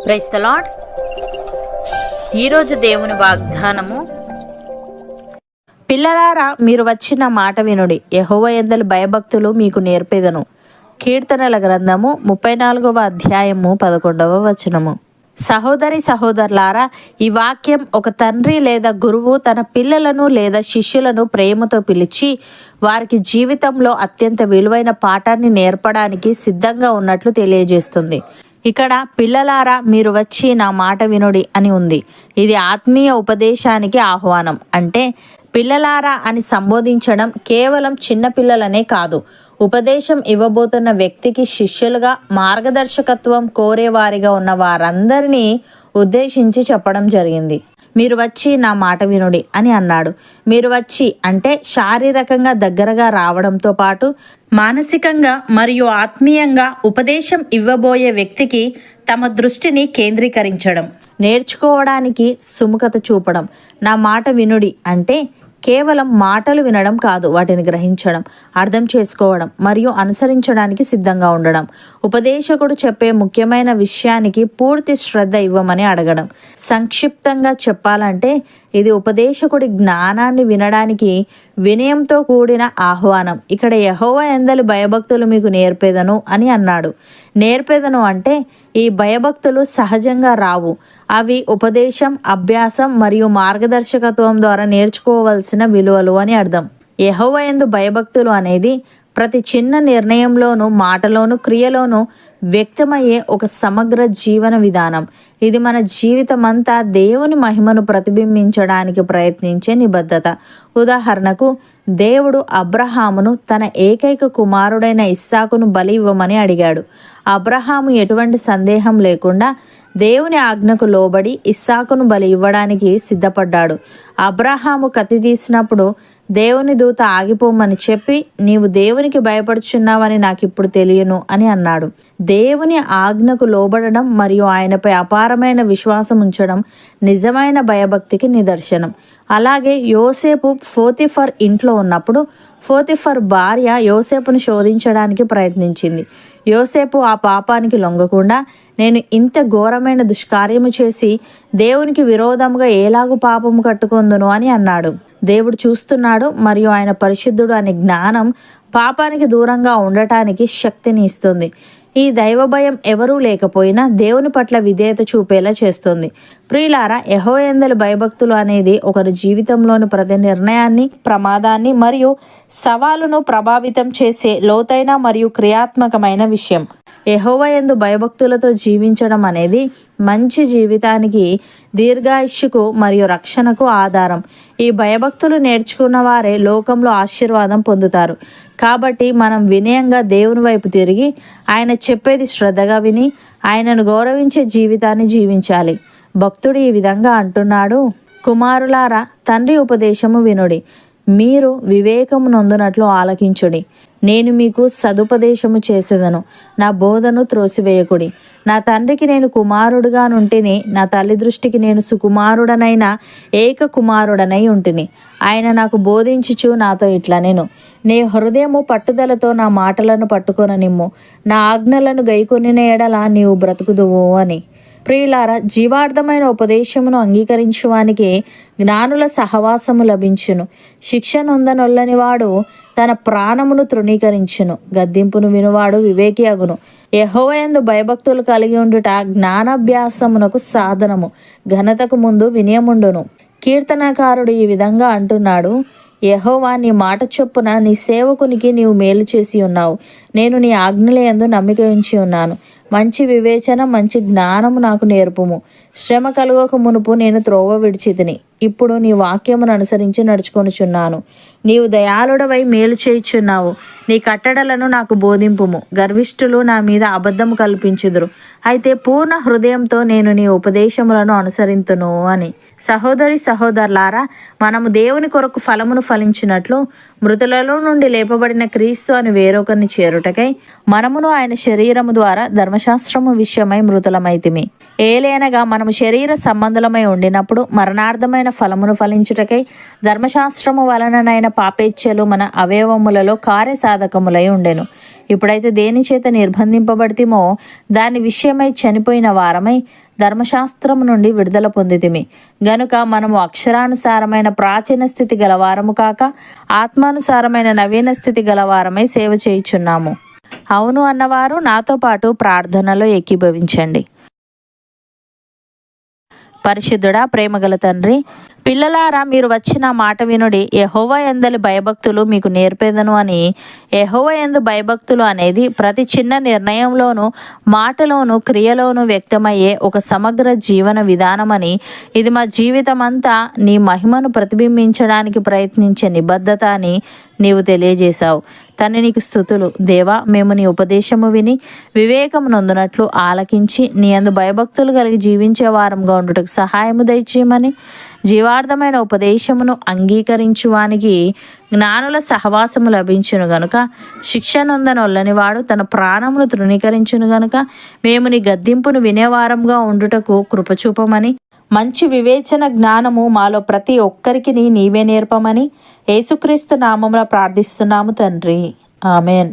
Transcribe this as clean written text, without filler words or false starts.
Praise the lord. ఈరోజు దేవుని వాగ్దానము, పిల్లలారా, మీరు వచ్చిన మాట వినుడి, యెహోవా యందలి భయభక్తులు మీకు నేర్పెదను. కీర్తనల గ్రంథము 34వ అధ్యాయము 11వ వచనము. సహోదరి సహోదరులారా, ఈ వాక్యం ఒక తండ్రి లేదా గురువు తన పిల్లలను లేదా శిష్యులను ప్రేమతో పిలిచి వారికి జీవితంలో అత్యంత విలువైన పాఠాన్ని నేర్పడానికి సిద్ధంగా ఉన్నట్లు తెలియజేస్తుంది. ఇక్కడ పిల్లలారా, మీరు వచ్చి నా మాట వినుడి అని ఉంది. ఇది ఆత్మీయ ఉపదేశానికి ఆహ్వానం. అంటే పిల్లలారా అని సంబోధించడం కేవలం చిన్నపిల్లలనే కాదు, ఉపదేశం ఇవ్వబోతున్న వ్యక్తికి శిష్యులుగా మార్గదర్శకత్వం కోరేవారిగా ఉన్న వారందరినీ ఉద్దేశించి చెప్పడం జరిగింది. మీరు వచ్చి నా మాట వినుడి అని అన్నాడు. మీరు వచ్చి అంటే శారీరకంగా దగ్గరగా రావడంతో పాటు మానసికంగా మరియు ఆత్మీయంగా ఉపదేశం ఇవ్వబోయే వ్యక్తికి తమ దృష్టిని కేంద్రీకరించడం, నేర్చుకోవడానికి సుముఖత చూపడం. నా మాట వినుడి అంటే కేవలం మాటలు వినడం కాదు, వాటిని గ్రహించడం, అర్థం చేసుకోవడం మరియు అనుసరించడానికి సిద్ధంగా ఉండడం. ఉపదేశకుడు చెప్పే ముఖ్యమైన విషయానికి పూర్తి శ్రద్ధ ఇవ్వమని అడగడం. సంక్షిప్తంగా చెప్పాలంటే ఇది ఉపదేశకుడి జ్ఞానాన్ని వినడానికి వినయంతో కూడిన ఆహ్వానం. ఇక్కడ యెహోవా యందలి భయభక్తులు మీకు నేర్పెదను అని అన్నాడు. నేర్పెదను అంటే ఈ భయభక్తులు సహజంగా రావు. అవి ఉపదేశం, అభ్యాసం మరియు మార్గదర్శకత్వం ద్వారా నేర్చుకోవలసిన విలువలు అని అర్థం. యెహోవా యందు భయభక్తులు అనేది ప్రతి చిన్న నిర్ణయంలోనూ, మాటలోనూ, క్రియలోనూ వ్యక్తమయ్యే ఒక సమగ్ర జీవన విధానం. ఇది మన జీవితమంతా దేవుని మహిమను ప్రతిబింబించడానికి ప్రయత్నించే నిబద్ధత. ఉదాహరణకు, దేవుడు అబ్రహామును తన ఏకైక కుమారుడైన ఇస్సాకును బలి ఇవ్వమని అడిగాడు. అబ్రహాము ఎటువంటి సందేహం లేకుండా దేవుని ఆజ్ఞకు లోబడి ఇస్సాకును బలి ఇవ్వడానికి సిద్ధపడ్డాడు. అబ్రహాము కత్తి తీసినప్పుడు దేవుని దూత ఆగిపోమని చెప్పి, నీవు దేవునికి భయపడుచున్నావని నాకిప్పుడు తెలియను అని అన్నాడు. దేవుని ఆజ్ఞకు లోబడడం మరియు ఆయనపై అపారమైన విశ్వాసం ఉంచడం నిజమైన భయభక్తికి నిదర్శనం. అలాగే యోసేపు పోతిఫర్ ఇంట్లో ఉన్నప్పుడు పోతిఫర్ భార్య యోసేపును శోధించడానికి ప్రయత్నించింది. యోసేపు ఆ పాపానికి లొంగకుండా, నేను ఇంత ఘోరమైన దుష్కార్యము చేసి దేవునికి విరోధముగా ఎలాగూ పాపము కట్టుకొందును అని అన్నాడు. దేవుడు చూస్తున్నాడు మరియు ఆయన పరిశుద్ధుడు అనే జ్ఞానం పాపానికి దూరంగా ఉండటానికి శక్తిని ఇస్తుంది. ఈ దైవ భయం ఎవరూ లేకపోయినా దేవుని పట్ల విధేయత చూపేలా చేస్తుంది. ప్రియులారా, యెహోవా యందలి భయభక్తులు అనేది ఒకరి జీవితంలోని ప్రతి నిర్ణయాన్ని, ప్రమాదాన్ని మరియు సవాలును ప్రభావితం చేసే లోతైన మరియు క్రియాత్మకమైన విషయం. యెహోవా యందు భయభక్తులతో జీవించడం అనేది మంచి జీవితానికి, దీర్ఘాయుష్యుకు మరియు రక్షణకు ఆధారం. ఈ భయభక్తులు నేర్చుకున్న వారే లోకంలో ఆశీర్వాదం పొందుతారు. కాబట్టి మనం వినయంగా దేవుని వైపు తిరిగి ఆయన చెప్పేది శ్రద్ధగా విని ఆయనను గౌరవించే జీవితాన్ని జీవించాలి. భక్తుడు ఈ విధంగా అంటున్నాడు, కుమారులారా, తండ్రి ఉపదేశము వినుడి, మీరు వివేకము నొందునట్లు ఆలకించుడి. నేను మీకు సదుపదేశము చేసేదను, నా బోధను త్రోసివేయకుడి. నా తండ్రికి నేను కుమారుడుగా నుంటిని, నా తల్లి దృష్టికి నేను సుకుమారుడనైన ఏక కుమారుడనై ఉంటిని. ఆయన నాకు బోధించుచు నాతో ఇట్లా నేను, నీ హృదయము పట్టుదలతో నా మాటలను పట్టుకొననిమ్ము, నా ఆజ్ఞలను గైకొనిన ఎడల నీవు బ్రతుకుదువు అని. ప్రియులారా, జీవార్థమైన ఉపదేశమును అంగీకరించువానికి జ్ఞానుల సహవాసము లభించును. శిక్ష నొందనొల్లని వాడు తన ప్రాణమును తృణీకరించును. గద్దింపును వినువాడు వివేకి అగును. యెహోవా యందు భయభక్తులు కలిగి ఉండుట జ్ఞానాభ్యాసమునకు సాధనము. ఘనతకు ముందు వినయముండును. కీర్తనకారుడు ఈ విధంగా అంటున్నాడు, యెహోవా, నీ మాట చొప్పున నీ సేవకునికి నీవు మేలు చేసి ఉన్నావు. నేను నీ ఆజ్ఞల యందు నమ్మిక ఉంచి ఉన్నాను. మంచి వివేచన, మంచి జ్ఞానము నాకు నేర్పుము. శ్రమ కలుగక మునుపు నేను త్రోవ విడిచితిని, ఇప్పుడు నీ వాక్యమును అనుసరించి నడుచుకొనుచున్నాను. నీవు దయాళుడవై మేలు చేయుచున్నావు. నీ కట్టడలను నాకు బోధింపుము. గర్విష్ఠులు నా మీద అబద్ధము కల్పించుదురు, అయితే పూర్ణ హృదయంతో నేను నీ ఉపదేశములను అనుసరింతును అని. సహోదరి సహోదరులారా, మనము దేవుని కొరకు ఫలమును ఫలించినట్లు మృతులలో నుండి లేపబడిన క్రీస్తు అని వేరొకరిని చేరుటకై మనమును ఆయన శరీరము ద్వారా ధర్మశాస్త్రము విషయమై మృతులమైతిమి. ఏలైనగా మనము శరీర సంబంధులమై ఉండినప్పుడు మరణార్థమైన ఫలమును ఫలించుటకై ధర్మశాస్త్రము వలననైన పాపేచ్ఛలు మన అవయవములలో కార్యసాధకములై ఉండెను. ఇప్పుడైతే దేని చేత నిర్బంధింపబడితిమో దాని విషయమై చనిపోయిన వారమై ధర్మశాస్త్రము నుండి విడుదల పొందితిమి గనుక మనము అక్షరానుసారమైన ప్రాచీన స్థితి గలవారము కాక ఆత్మానుసారమైన నవీన స్థితి గలవారమై సేవ చేయుచున్నాము. అవును అన్నవారు నాతో పాటు ప్రార్థనలో ఏకీభవించండి. పరిశుద్ధుడా, ప్రేమగల తండ్రి, పిల్లలారా మీరు వచ్చిన మాట వినుడి. యెహోవా యందలి భయభక్తులు మీకు నేర్పేదను అని. యెహోవా యందు భయభక్తులు అనేది ప్రతి చిన్న నిర్ణయంలోనూ, మాటలోనూ, క్రియలోనూ వ్యక్తమయ్యే ఒక సమగ్ర జీవన విధానమని, ఇది మా జీవితం అంతా నీ మహిమను ప్రతిబింబించడానికి ప్రయత్నించే నిబద్ధత అని నీవు తెలియజేశావు. తండ్రి, నీకు స్తుతులు. దేవా, మేము నీ ఉపదేశము విని వివేకము నొందునట్లు ఆలకించి నీ యందు భయభక్తులు కలిగి జీవించే వారంగా ఉండుటకు సహాయము దయచేయమని, జీవార్థమైన ఉపదేశమును అంగీకరించువానికి జ్ఞానుల సహవాసము లభించును గనుక, శిక్ష నొందనొల్లని వాడు తన ప్రాణమును తృణీకరించును గనుక, మేము నీ గద్దింపును వినేవారంగా ఉండుటకు కృపచూపమని, మంచి వివేచన జ్ఞానము మాలో ప్రతి ఒక్కరికి నీవే నేర్పమని యేసుక్రీస్తు నామమున ప్రార్థిస్తున్నాము తండ్రి. ఆమెన్.